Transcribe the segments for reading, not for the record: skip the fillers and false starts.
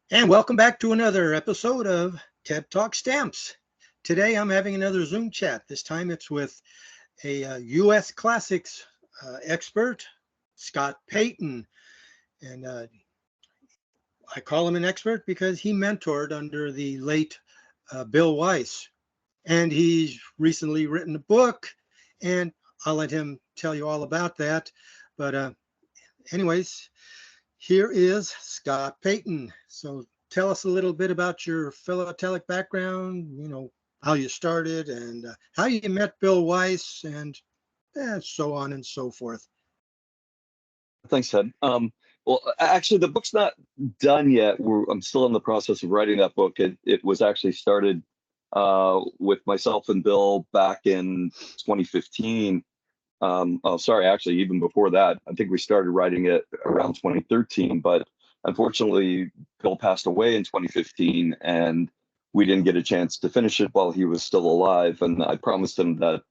And welcome back to another episode of TED Talk Stamps. Today I'm having another Zoom chat. This time it's with a U.S. classics expert, Scott Payton. And I call him an expert because he mentored under the late Bill Weiss. And he's recently written a book, and I'll let him tell you all about that. But anyways, here is Scott Payton. So tell us a little bit about your philatelic background, how you started and how you met Bill Weiss and so on and so forth. Thanks, Ted. Well, actually, the book's not done yet. I'm still in the process of writing that book. It was actually started with myself and Bill back in 2015. Oh, sorry, actually, even before that. I think we started writing it around 2013, but unfortunately, Bill passed away in 2015, and we didn't get a chance to finish it while he was still alive. And I promised him that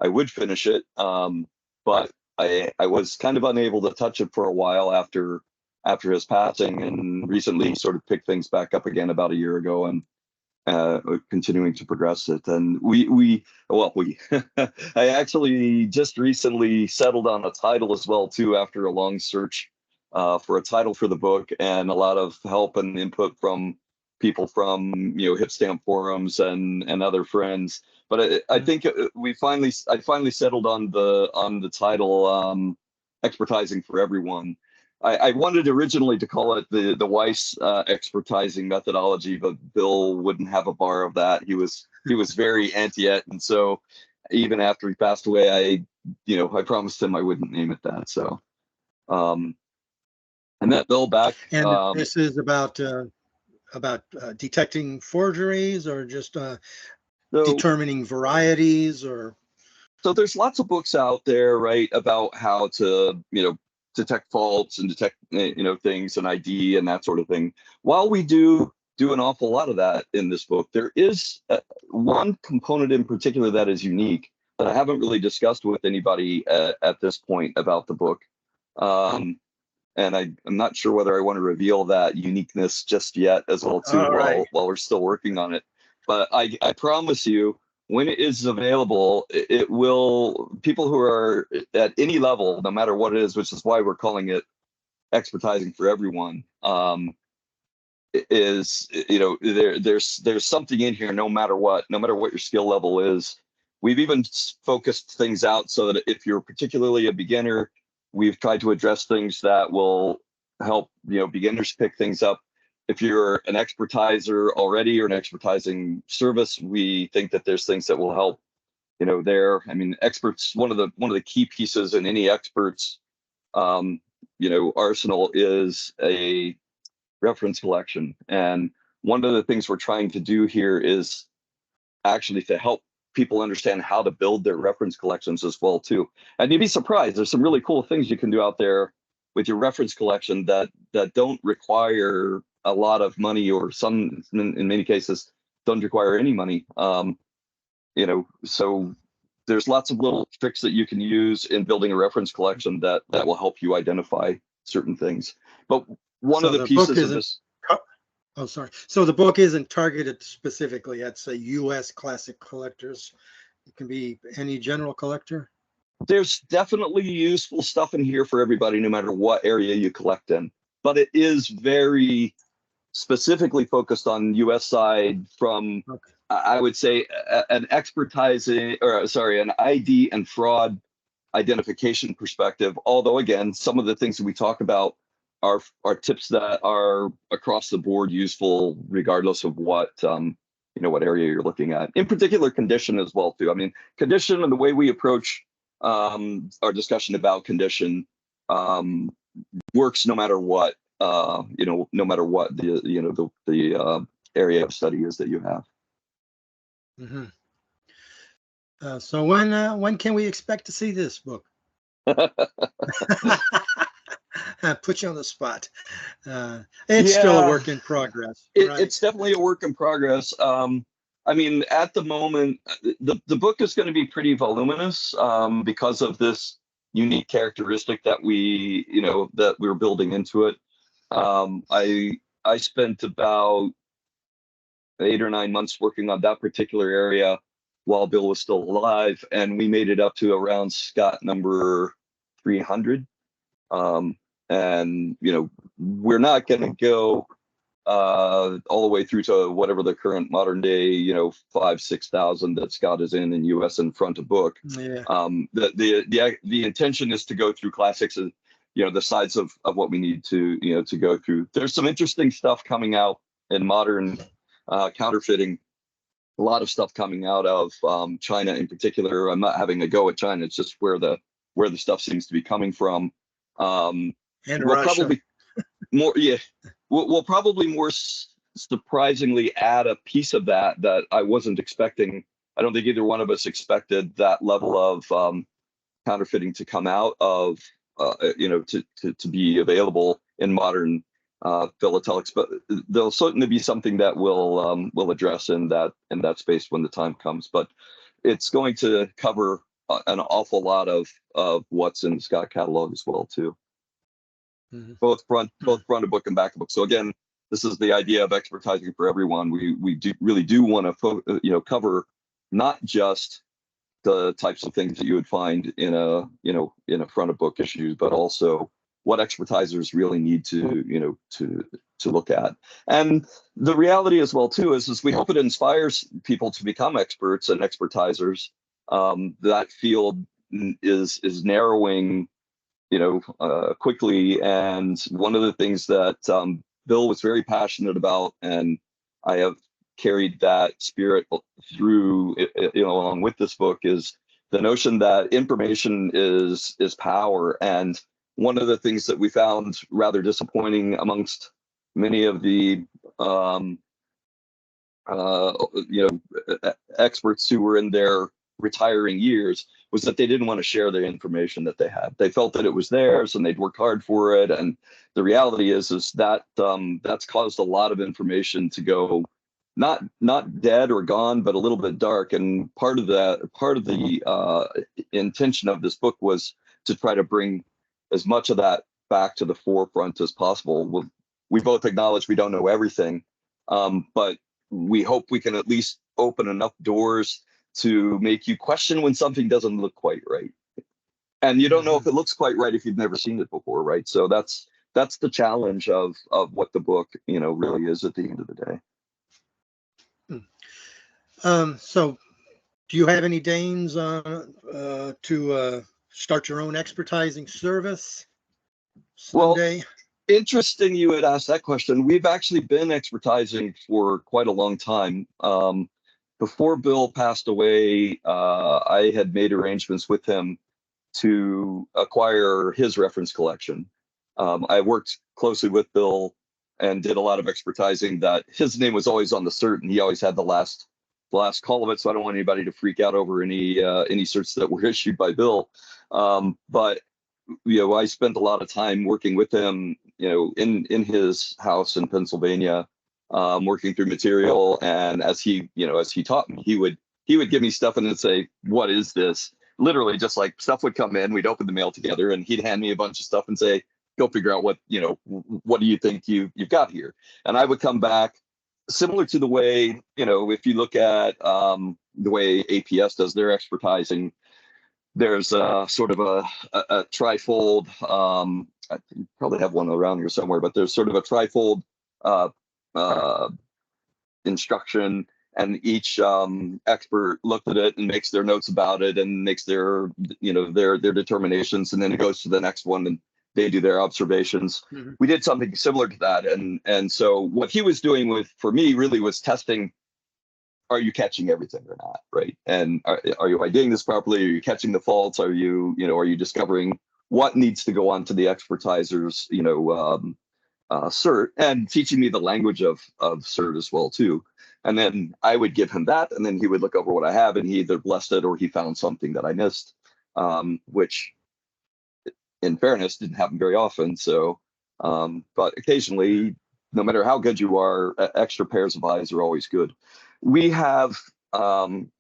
I would finish it, but I was kind of unable to touch it for a while after his passing, and recently sort of picked things back up again about a year ago, and continuing to progress it. And we I actually just recently settled on a title as well too, after a long search for a title for the book and a lot of help and input from people from hip stamp forums and other friends. But I think I finally settled on the title, expertising for everyone. I wanted originally to call it the Weiss expertising methodology, but Bill wouldn't have a bar of that. He was very anti it, and so even after he passed away, I promised him I wouldn't name it that. So I met Bill back. And this is about detecting forgeries or just So determining varieties or. so there's lots of books out there, right, about how to detect faults and detect things and ID and that sort of thing. While we do an awful lot of that in this book, there is one component in particular that is unique that I haven't really discussed with anybody at this point about the book. And I'm not sure whether I want to reveal that uniqueness just yet as well too, All right. while we're still working on it. But I promise you, when it is available, it will, people who are at any level, no matter what it is, which is why we're calling it expertising for everyone, is there's something in here, no matter what your skill level is. We've even focused things out so that if you're particularly a beginner, we've tried to address things that will help beginners pick things up. If you're an expertiser already or an expertising service, we think that there's things that will help there. I mean, experts, one of the key pieces in any experts arsenal is a reference collection. And one of the things we're trying to do here is actually to help people understand how to build their reference collections as well too. And you'd be surprised, there's some really cool things you can do out there with your reference collection that don't require a lot of money, or some in many cases don't require any money. So there's lots of little tricks that you can use in building a reference collection that will help you identify certain things. But one of So the the book pieces of isn't. this, Oh, sorry. So the book isn't targeted specifically at, say, U.S. classic collectors. It can be any general collector. there's definitely useful stuff in here for everybody, no matter what area you collect in. But it is very specifically focused on U.S. side from, Okay. I would say, an expertising, or sorry, an ID and fraud identification perspective. Although again, some of the things that we talk about are tips that are across the board useful, regardless of what area you're looking at. In particular, condition as well too. I mean, condition and the way we approach our discussion about condition works no matter what no matter what the area of study is that you have. Hmm. So when can we expect to see this book? Put you on the spot. It's still a Yeah, work in progress, right? it's definitely a work in progress. I mean, at the moment, the book is going to be pretty voluminous because of this unique characteristic that we're building into it. I I spent about 8 or 9 months working on that particular area while Bill was still alive, and we made it up to around Scott number 300. And we're not going to go all the way through to whatever the current modern day 5,000-6,000 that Scott is in US in front of book. Yeah. The intention is to go through classics, the sides of what we need to go through. There's some interesting stuff coming out in modern counterfeiting. A lot of stuff coming out of China in particular. I'm not having a go at China. It's just where the stuff seems to be coming from. And we'll Russia. probably more, yeah. We'll probably more surprisingly add a piece of that I wasn't expecting. I don't think either one of us expected that level of counterfeiting to come out of, to be available in modern philatelics. But there'll certainly be something that we'll address in that space when the time comes. But it's going to cover an awful lot of what's in the Scott catalog as well too. Mm-hmm. Both front of book and back of book. So again, this is the idea of expertising for everyone. We really do want to cover not just the types of things that you would find in a front of book issue, but also what expertisers really need to look at. And the reality as well too is we hope it inspires people to become experts and expertisers. That field is narrowing quickly. And one of the things that Bill was very passionate about, and I have carried that spirit through, along with this book, is the notion that information is power. And one of the things that we found rather disappointing amongst many of the experts who were in their retiring years was that they didn't want to share the information that they had. They felt that it was theirs and they'd worked hard for it. And the reality is that that's caused a lot of information to go not dead or gone, but a little bit dark. And part of the intention of this book was to try to bring as much of that back to the forefront as possible. We both acknowledge we don't know everything, but we hope we can at least open enough doors to make you question when something doesn't look quite right. And you don't know if it looks quite right if you've never seen it before, right? So that's the challenge of what the book, really is at the end of the day. So do you have any Danes to start your own expertising service someday? Well, interesting you had asked that question. We've actually been expertising for quite a long time. Before Bill passed away, I had made arrangements with him to acquire his reference collection. I worked closely with Bill and did a lot of expertising. That his name was always on the cert, and he always had the last call of it. So I don't want anybody to freak out over any certs that were issued by Bill. But I spent a lot of time working with him, in his house in Pennsylvania, working through material. And as he taught me, he would give me stuff and then say, "What is this?" Literally, just like stuff would come in, we'd open the mail together, and he'd hand me a bunch of stuff and say, "Go figure out what do you think you've got here?" And I would come back, similar to the way, if you look at the way APS does their expertising. There's sort of a trifold. I probably have one around here somewhere, but there's sort of a trifold instruction, and each expert looked at it and makes their notes about it and makes their determinations, and then it goes to the next one and they do their observations. Mm-hmm. We did something similar to that, and so what he was doing for me really was testing. Are you catching everything or not, right? And are you IDing this properly? Are you catching the faults? Are you discovering what needs to go on to the expertiser's, cert, and teaching me the language of cert as well too. And then I would give him that, and then he would look over what I have, and he either blessed it or he found something that I missed, which, in fairness, didn't happen very often. So, but occasionally, no matter how good you are, extra pairs of eyes are always good. We have,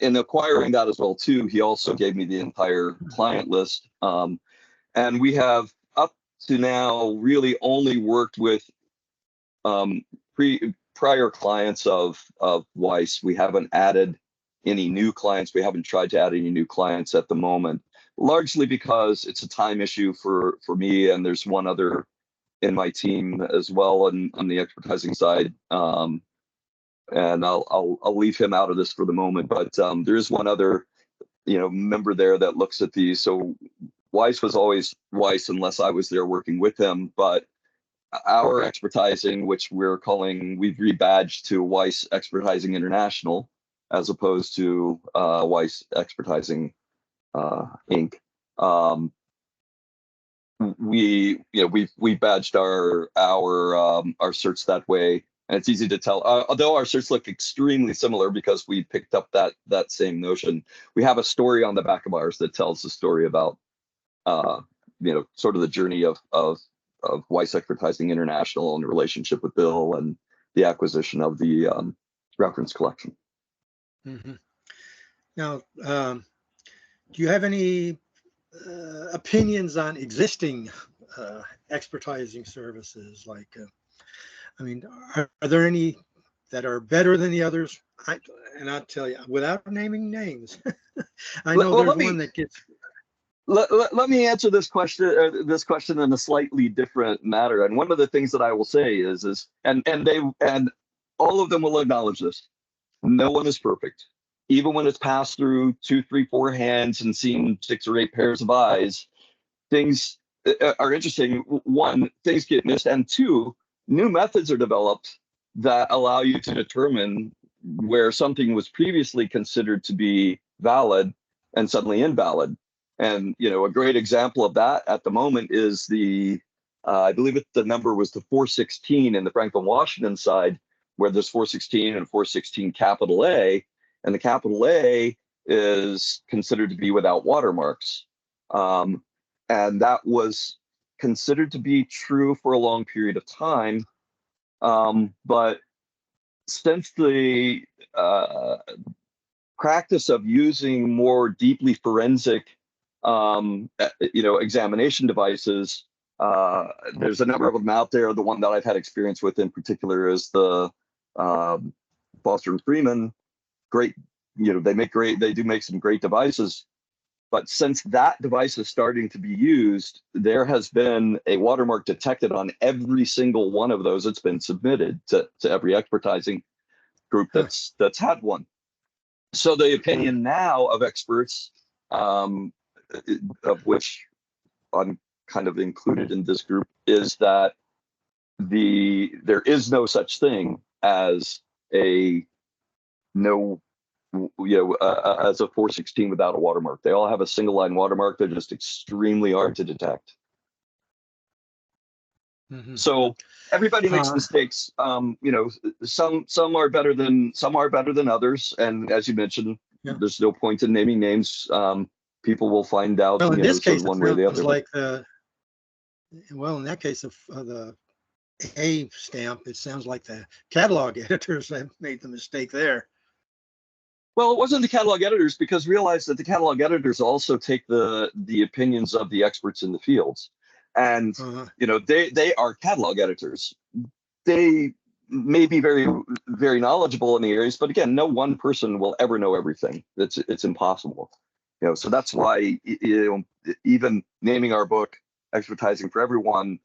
in acquiring that as well too, he also gave me the entire client list. And we have up to now really only worked with prior clients of Weiss. We haven't added any new clients. We haven't tried to add any new clients at the moment, largely because it's a time issue for me, and there's one other in my team as well on the expertising side. And I'll leave him out of this for the moment, but there is one other member there that looks at these. So Weiss was always Weiss unless I was there working with him, but our expertising, which we've rebadged to Weiss Expertising International as opposed to Weiss Expertising Inc. We badged our certs that way, and it's easy to tell. Although our certs look extremely similar because we picked up that same notion. We have a story on the back of ours that tells the story about sort of the journey of Weiss Expertising International and the relationship with Bill and the acquisition of the reference collection. Mm-hmm. Now, do you have any opinions on existing expertising services? Like, are there any that are better than the others? I'll tell you, without naming names, I know there's one that gets. Let me answer this question in a slightly different matter. And one of the things that I will say is and all of them will acknowledge this. No one is perfect. Even when it's passed through 2, 3, 4 hands and seen 6 or 8 pairs of eyes, things are interesting. One, things get missed, and two, new methods are developed that allow you to determine where something was previously considered to be valid and suddenly invalid. And a great example of that at the moment is I believe the number was the 416 in the Franklin Washington side, where there's 416 and 416 capital A, and the capital A is considered to be without watermarks. And that was considered to be true for a long period of time. But since the practice of using more deeply forensic examination devices, there's a number of them out there. The one that I've had experience with in particular is the Foster and Freeman. Great, they do make some great devices. But since that device is starting to be used, there has been a watermark detected on every single one of those. It's been submitted to every expertising group that's had one. So the opinion now of experts, of which I'm kind of included in this group, is that there is no such thing as a as a 416 without a watermark. They all have a single line watermark. They're just extremely hard to detect. Mm-hmm. So everybody makes mistakes. Some are better than others. And as you mentioned, there's no point in naming names. People will find out. Well, in this case, one way or the other. In that case, the A stamp, it sounds like the catalog editors have made the mistake there. Well, it wasn't the catalog editors, because realize that the catalog editors also take the opinions of the experts in the fields, and they are catalog editors. They may be very, very knowledgeable in the areas, but again, no one person will ever know everything. It's impossible. So that's why even naming our book "Expertising for Everyone,"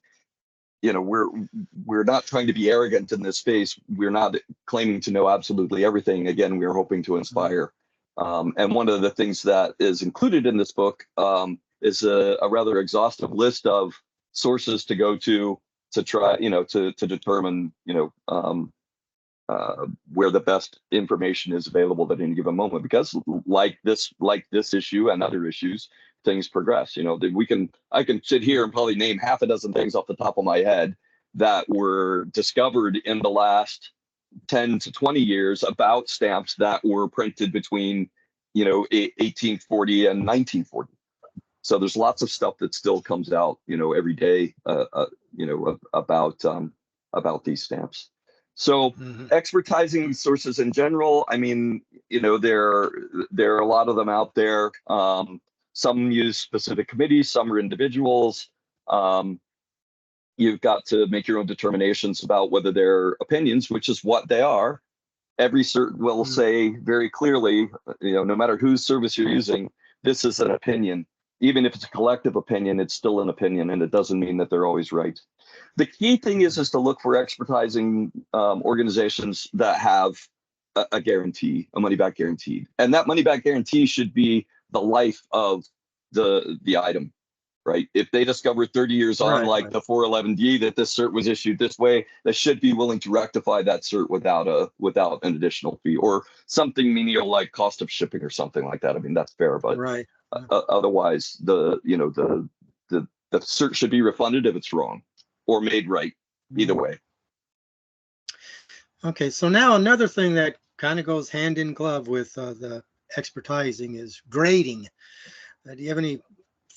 we're not trying to be arrogant in this space. We're not claiming to know absolutely everything. Again, we're hoping to inspire. And one of the things that is included in this book is a rather exhaustive list of sources to go to try, to determine, where the best information is available at any given moment. Because like this issue and other issues, things progress. I can sit here and probably name half a dozen things off the top of my head that were discovered in the last 10 to 20 years about stamps that were printed between 1840 and 1940. So there's lots of stuff that still comes out every day about these stamps. So expertising sources in general, there are a lot of them out there. Some use specific committees, some are individuals. you've got to make your own determinations about whether they're opinions, which is what they are. Every cert will say very clearly, no matter whose service you're using, this is an opinion. Even if it's a collective opinion, it's still an opinion, and it doesn't mean that they're always right. The key thing is to look for expertising organizations that have a guarantee, a money-back guarantee, and that money-back guarantee should be the life of the item. Right. If they discover 30 years on, like the 411D, that this cert was issued this way, they should be willing to rectify that cert without an additional fee or something menial like cost of shipping or something like that. I mean, that's fair, but otherwise, the cert should be refunded if it's wrong or made right. Either way. Okay, so now another thing that kind of goes hand in glove with the expertising is grading. Do you have any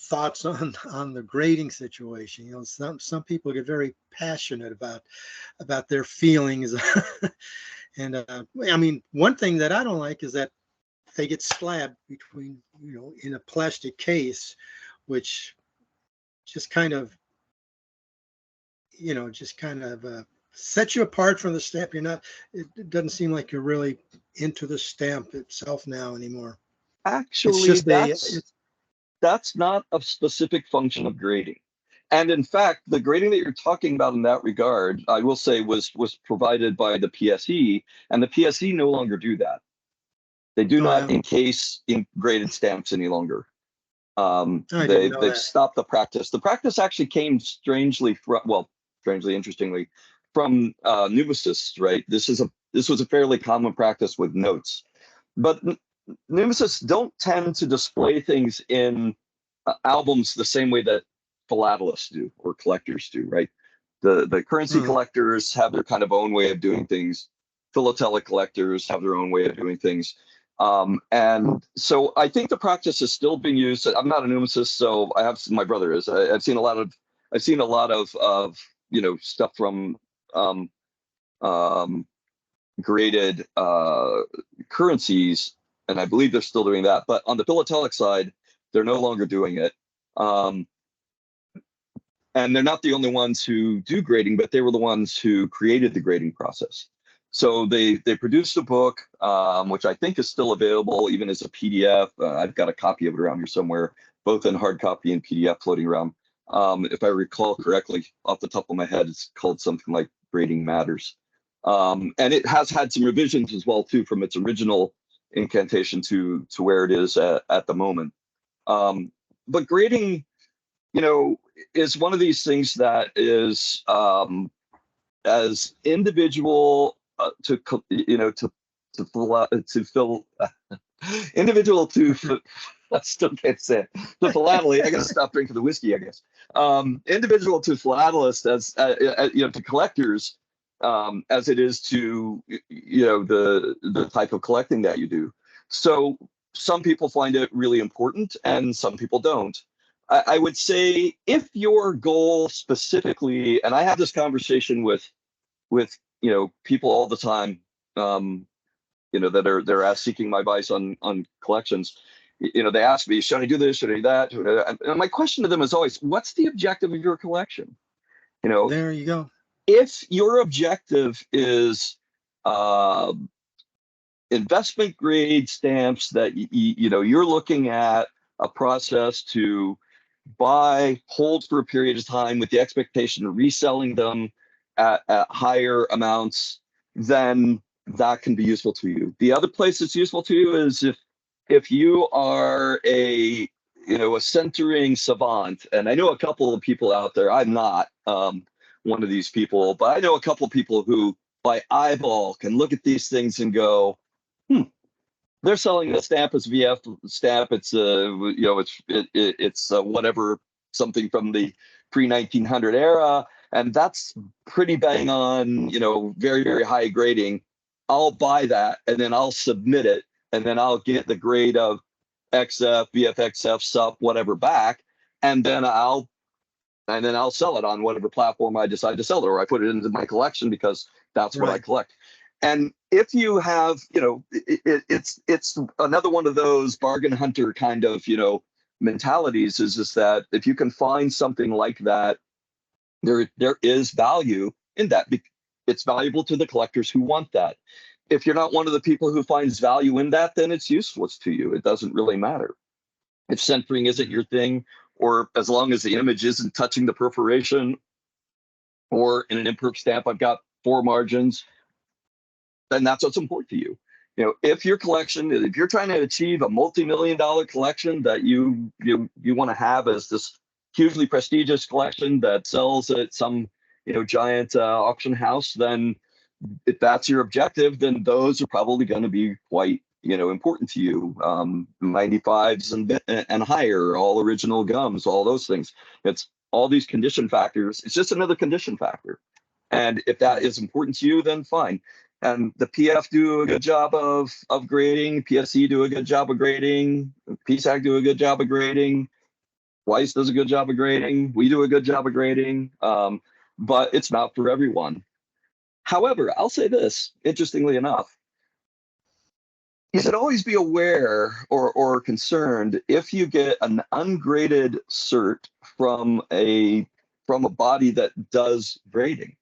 thoughts on the grading situation? Some people get very passionate about their feelings. And I mean, one thing that I don't like is that they get slabbed between, in a plastic case, which just kind of sets you apart from the stamp. It doesn't seem like you're really into the stamp itself now anymore. Actually, that's not a specific function of grading. And in fact, the grading that you're talking about in that regard, I will say was provided by the PSE, and the PSE no longer do that. They do not encase in graded stamps any longer. They've stopped the practice. The practice actually came strangely, interestingly, from pneumicists, right? This was a fairly common practice with notes, but pneumicists don't tend to display things in albums the same way that philatelists do or collectors do, right? The currency collectors have their kind of own way of doing things. Philatelic collectors have their own way of doing things. And so I think the practice is still being used. I'm not a pneumicist, so my brother is. I've seen a lot of stuff from graded currencies, and I believe they're still doing that. But on the philatelic side, they're no longer doing it. And they're not the only ones who do grading, but they were the ones who created the grading process. So they produced a book, which I think is still available, even as a PDF. I've got a copy of it around here somewhere, both in hard copy and PDF floating around. If I recall correctly, off the top of my head, it's called something like Grading Matters. And it has had some revisions as well, too, from its original incantation to where it is at the moment. But grading, is one of these things that is as individual to I still can't say it. To philately, I gotta stop drinking the whiskey, I guess. Individual to philatelist as to collectors, as it is to the type of collecting that you do. So some people find it really important, and some people don't. I would say if your goal specifically, and I have this conversation with people all the time, that are seeking my advice on collections. They ask me, should I do this? Should I do that? And my question to them is always, what's the objective of your collection? There you go. If your objective is investment grade stamps that you're looking at a process to buy, hold for a period of time with the expectation of reselling them at higher amounts, then that can be useful to you. The other place it's useful to you is if you are a centering savant, and I know a couple of people out there. I'm not one of these people, but I know a couple of people who by eyeball can look at these things and go, they're selling a stamp as VF stamp. It's it's whatever, something from the pre-1900 era, and that's pretty bang on, very, very high grading. I'll buy that, and then I'll submit it, and then I'll get the grade of XF, VFXF, SUP, whatever back, and then I'll sell it on whatever platform I decide to sell it, or I put it into my collection because that's what I collect. And if you have, it's another one of those bargain hunter kind of, mentalities, is that if you can find something like that There is value in that. It's valuable to the collectors who want that. If you're not one of the people who finds value in that, then it's useless to you. It doesn't really matter. If centering isn't your thing, or as long as the image isn't touching the perforation, or in an imperf stamp, I've got 4 margins, then that's what's important to you. If your collection, if you're trying to achieve a multi-million-dollar collection that you want to have as this hugely prestigious collection that sells at some giant auction house, then if that's your objective, then those are probably going to be quite important to you. 95s and higher, all original gums, all those things. It's all these condition factors. It's just another condition factor. And if that is important to you, then fine. And the PF do a good job of grading. PSC do a good job of grading. PSAC do a good job of grading. Weiss does a good job of grading. We do a good job of grading. But it's not for everyone. However, I'll say this, interestingly enough, you should always be aware or concerned if you get an ungraded cert from a body that does grading,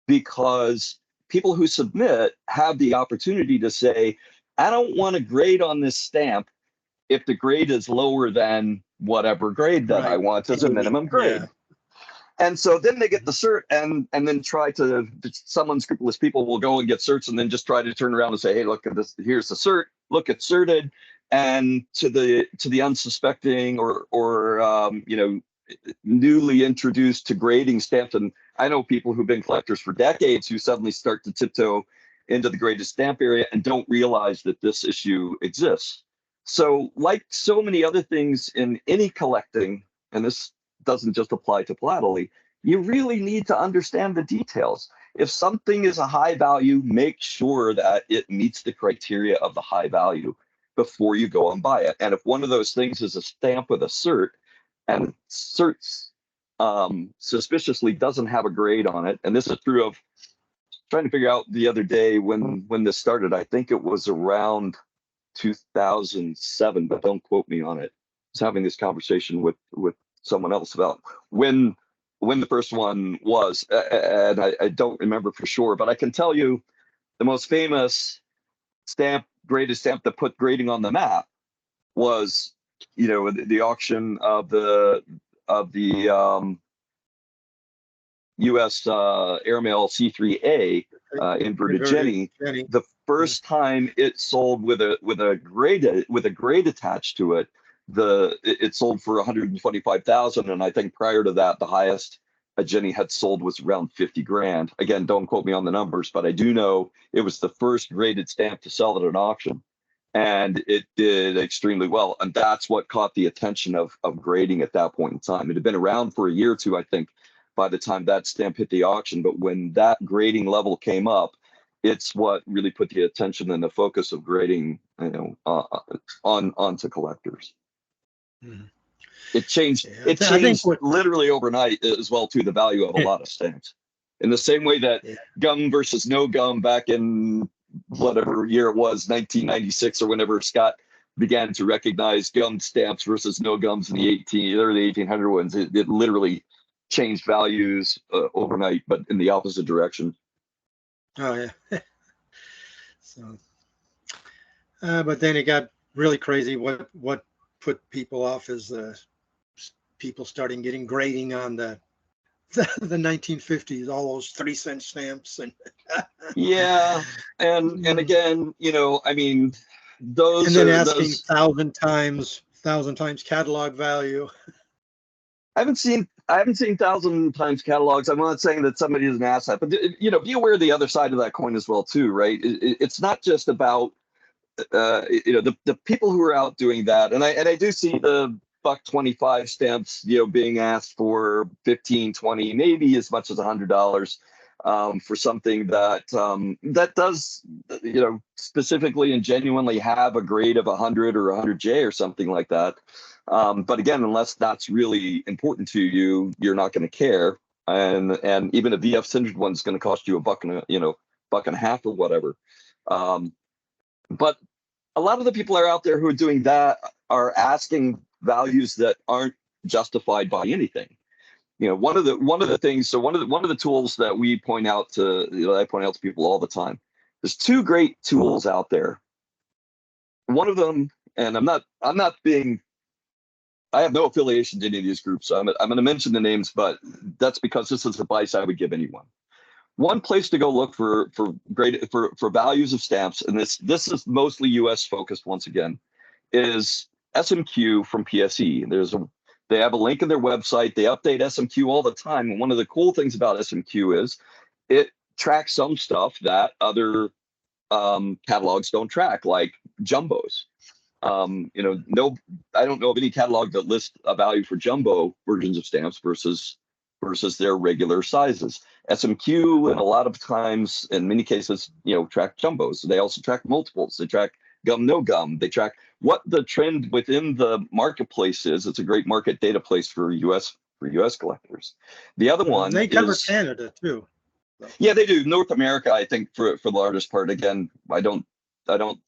because people who submit have the opportunity to say, I don't want to grade on this stamp if the grade is lower than whatever grade that I want as a minimum grade. Yeah. And so then they get the cert and then try to, some unscrupulous people will go and get certs and then just try to turn around and say, hey, look at this, here's the cert, look, it's certed. And to the unsuspecting or newly introduced to grading stamps, and I know people who've been collectors for decades who suddenly start to tiptoe into the graded stamp area and don't realize that this issue exists. So like so many other things in any collecting, and this doesn't just apply to Philately, you really need to understand the details. If something is a high value, make sure that it meets the criteria of the high value before you go and buy it. And if one of those things is a stamp with a cert, and certs suspiciously doesn't have a grade on it, and this is true of, trying to figure out the other day when this started, I think it was around 2007, but don't quote me on it. I was having this conversation with someone else about when the first one was, and I don't remember for sure, but I can tell you the most famous graded stamp that put grading on the map was, the auction of the U.S. airmail C3A in Virginia. The first time it sold with a grade attached to it, it sold for 125,000, and I think prior to that, the highest a Jenny had sold was around 50 grand. Again, don't quote me on the numbers, but I do know it was the first graded stamp to sell at an auction, and it did extremely well. And that's what caught the attention of grading at that point in time. It had been around for a year or two, I think, by the time that stamp hit the auction. But when that grading level came up, it's what really put the attention and the focus of grading, onto collectors. Mm-hmm. It changed. Yeah, it changed literally overnight as well too, the value of a lot of stamps. In the same way that gum versus no gum back in whatever year it was, 1996 or whenever Scott began to recognize gum stamps versus no gums in the early 1800 ones, it literally changed values overnight, but in the opposite direction. Oh yeah. So, but then it got really crazy. What put people off is people starting getting grading on the 1950s, all those 3-cent stamps and yeah, and again, I mean, those, and then asking 1,000 times catalog value. I haven't seen 1,000 times catalogs. I'm not saying that somebody doesn't ask that, but be aware of the other side of that coin as well too, right? It's not just about the people who are out doing that, and I do see the $1.25 stamps, being asked for 15, 20, maybe as much as $100 for something that does, specifically and genuinely have a grade of 100 or 100J or something like that. But again, unless that's really important to you, you're not going to care. And even a VF Syndicate one's going to cost you $1.50 or whatever. But a lot of the people are out there who are doing that are asking values that aren't justified by anything. one of the things. So one of the tools that we point out to, I point out to people all the time. There's two great tools out there. One of them, and I have no affiliation to any of these groups. So I'm going to mention the names, but that's because this is advice I would give anyone. One place to go look for values of stamps, and this is mostly U.S. focused once again, is SMQ from PSE. They have a link in their website. They update SMQ all the time. And one of the cool things about SMQ is it tracks some stuff that other catalogs don't track, like jumbos. I don't know of any catalog that lists a value for jumbo versions of stamps versus their regular sizes. SMQ, and a lot of times, in many cases, track jumbos. They also track multiples. They track gum, no gum. They track what the trend within the marketplace is. It's a great market data place for U.S. collectors. The other one, they cover Canada too. Yeah, they do. North America, I think, for the largest part. Again, I don't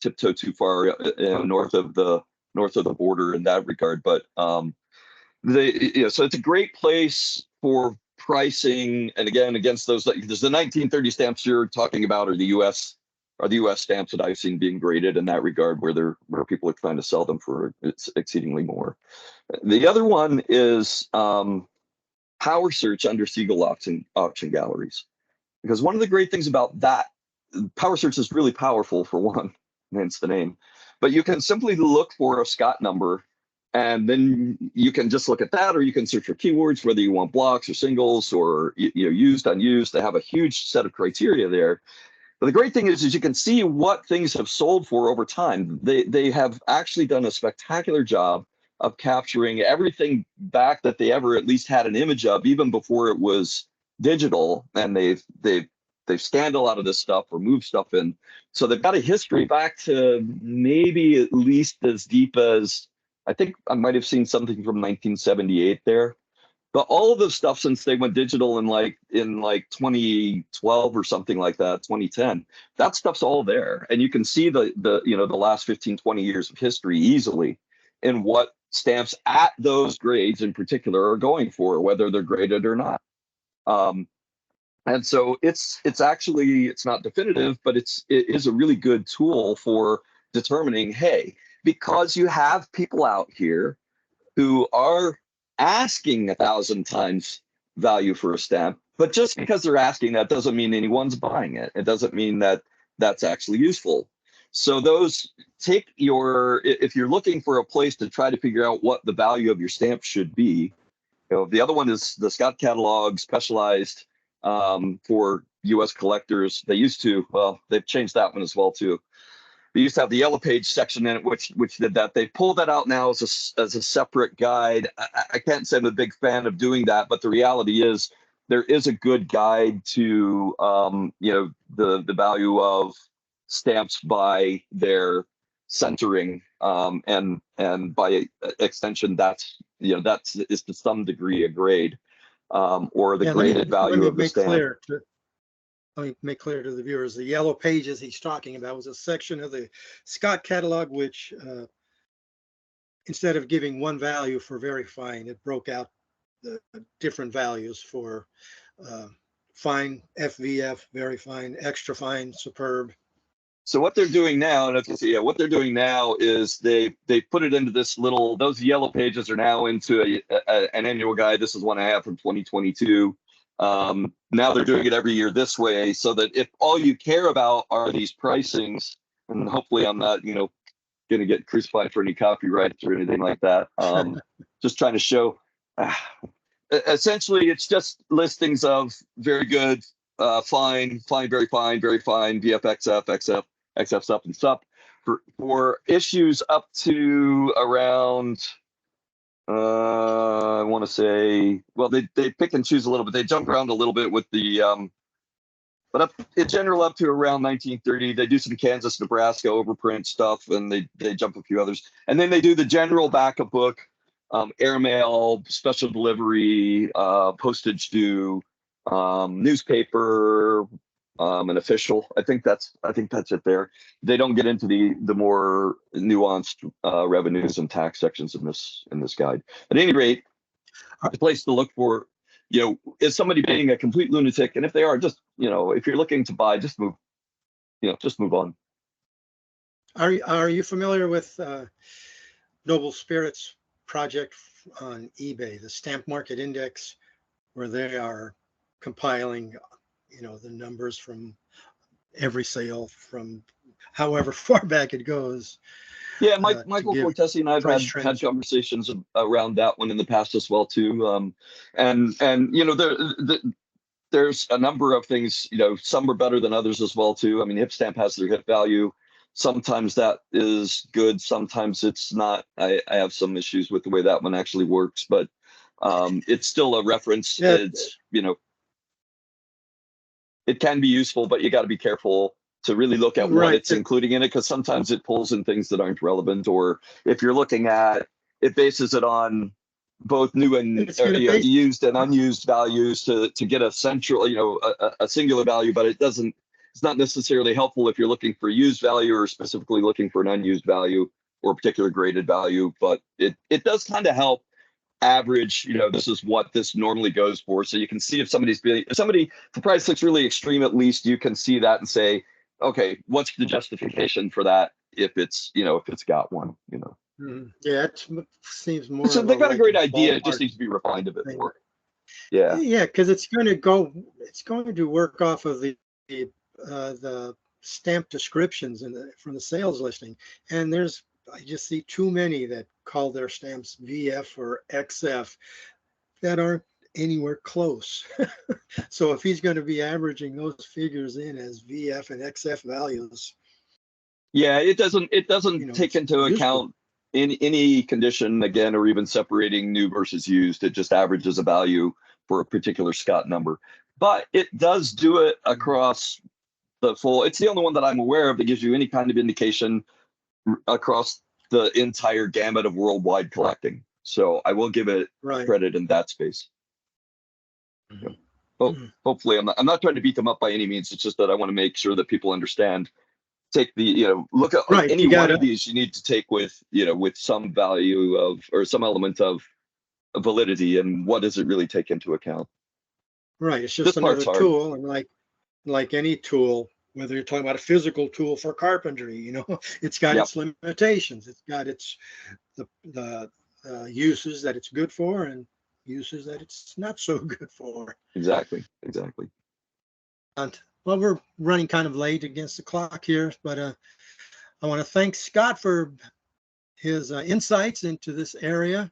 tiptoe too far north of the border in that regard, but so it's a great place for pricing. And again, against those, there's the 1930 stamps you're talking about, or the U.S. stamps that I've seen being graded in that regard, where people are trying to sell them for exceedingly more. The other one is power search under Siegel auction galleries, because one of the great things about that, power search is really powerful, for one, hence the name. But you can simply look for a Scott number, and then you can just look at that, or you can search for keywords, whether you want blocks or singles or used, unused. They have a huge set of criteria there. But the great thing is you can see what things have sold for over time. They have actually done a spectacular job of capturing everything back that they ever at least had an image of, even before it was digital, and they've scanned a lot of this stuff or moved stuff in. So they've got a history back to maybe at least as deep as, I think I might have seen something from 1978 there. But all of the stuff since they went digital in 2012 or something like that, 2010, that stuff's all there. And you can see the last 15, 20 years of history easily in what stamps at those grades in particular are going for, whether they're graded or not. And so it's not definitive, but it is a really good tool for determining, hey, because you have people out here who are asking 1,000 times value for a stamp, but just because they're asking, that doesn't mean anyone's buying it. It doesn't mean that that's actually useful. So if you're looking for a place to try to figure out what the value of your stamp should be, the other one is the Scott catalog, specialized for U.S. collectors. They used to, they've changed that one as well too. They used to have the yellow page section in it, which did that. They pulled that out now as a separate guide. I can't say I'm a big fan of doing that, but the reality is there is a good guide to the value of stamps by their centering, and by extension, that's is to some degree a grade, or the graded value of the stamp. Let me make clear to the viewers, the yellow pages he's talking about was a section of the Scott catalog, which instead of giving one value for very fine, it broke out the different values for fine, FVF, very fine, extra fine, superb. So what they're doing now, and if you see, what they're doing now is they put it into this little, those yellow pages are now into an annual guide. This is one I have from 2022. Now they're doing it every year this way, so that if all you care about are these pricings, and hopefully I'm not, going to get crucified for any copyrights or anything like that. Just trying to show, essentially it's just listings of very good, fine, very fine, VFXF, XF, XF, SUP, and SUP for issues up to around, I want to say, well, they pick and choose a little bit. They jump around a little bit with the, but in general up to around 1930. They do some Kansas, Nebraska overprint stuff, and they jump a few others. And then they do the general backup book, airmail, special delivery, postage due, newspaper, an official. I think that's it there. They don't get into the more nuanced revenues and tax sections in this guide. At any rate, the place to look for is somebody being a complete lunatic? And if they are, just, if you're looking to buy, just move on. Are you familiar with Noble Spirits project on eBay, the Stamp Market Index, where they are compiling, the numbers from every sale from however far back it goes? Yeah, Michael Cortese and I've had conversations around that one in the past as well too. And there's a number of things. Some are better than others as well too. I mean, hip stamp has their hip value. Sometimes that is good. Sometimes it's not. I have some issues with the way that one actually works, but it's still a reference. Yeah. It's it can be useful, but you got to be careful to really look at what it's including in it, because sometimes it pulls in things that aren't relevant, or if you're looking at it, bases it on both new and used and unused values to get a central, a singular value, but it's not necessarily helpful if you're looking for used value or specifically looking for an unused value or a particular graded value. But it does kind of help average, this is what this normally goes for. So you can see if the price looks really extreme, at least you can see that and say, okay, what's the justification for that if it's got one, Yeah, it seems more. So they've got a great idea. It just needs to be refined a bit more. Yeah. Yeah, because it's going to work off of the stamp descriptions from the sales listing. And I just see too many that call their stamps VF or XF that aren't anywhere close. So if he's going to be averaging those figures in as VF and XF values. Yeah, it doesn't take into account in any condition, again, or even separating new versus used. It just averages a value for a particular Scott number. But it does do it across the full. It's the only one that I'm aware of that gives you any kind of indication across the entire gamut of worldwide collecting. So I will give it credit in that space. Hopefully, I'm not trying to beat them up by any means. It's just that I want to make sure that people understand. Take the, look at any one of these you need to take with some value of, or some element of validity, and what does it really take into account? Right. It's just another tool, and like any tool, whether you're talking about a physical tool for carpentry, it's got its limitations. It's got the uses that it's good for and uses that it's not so good for. Exactly. And well, we're running kind of late against the clock here, but I want to thank Scott for his insights into this area.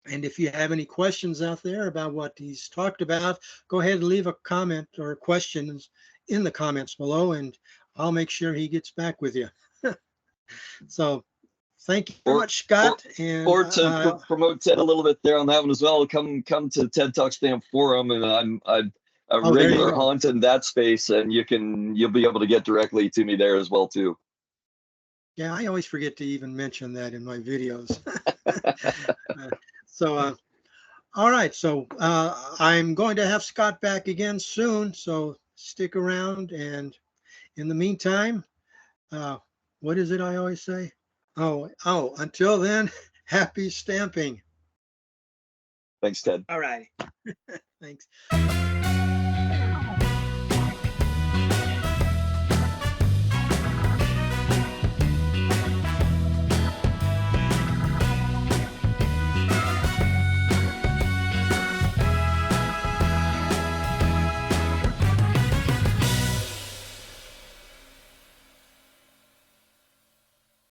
And if you have any questions out there about what he's talked about, go ahead and leave a comment or questions in the comments below, and I'll make sure he gets back with you. So thank you very much, Scott. Or to promote Ted a little bit there on that one as well, come to TED Talk Stamp Forum, and I'm a regular haunt in that space, and you'll be able to get directly to me there as well too. Yeah, I always forget to even mention that in my videos. So all right, so I'm going to have Scott back again soon, so stick around. And in the meantime, what is it I always say? Oh, until then, happy stamping. Thanks, Ted. All right. Thanks.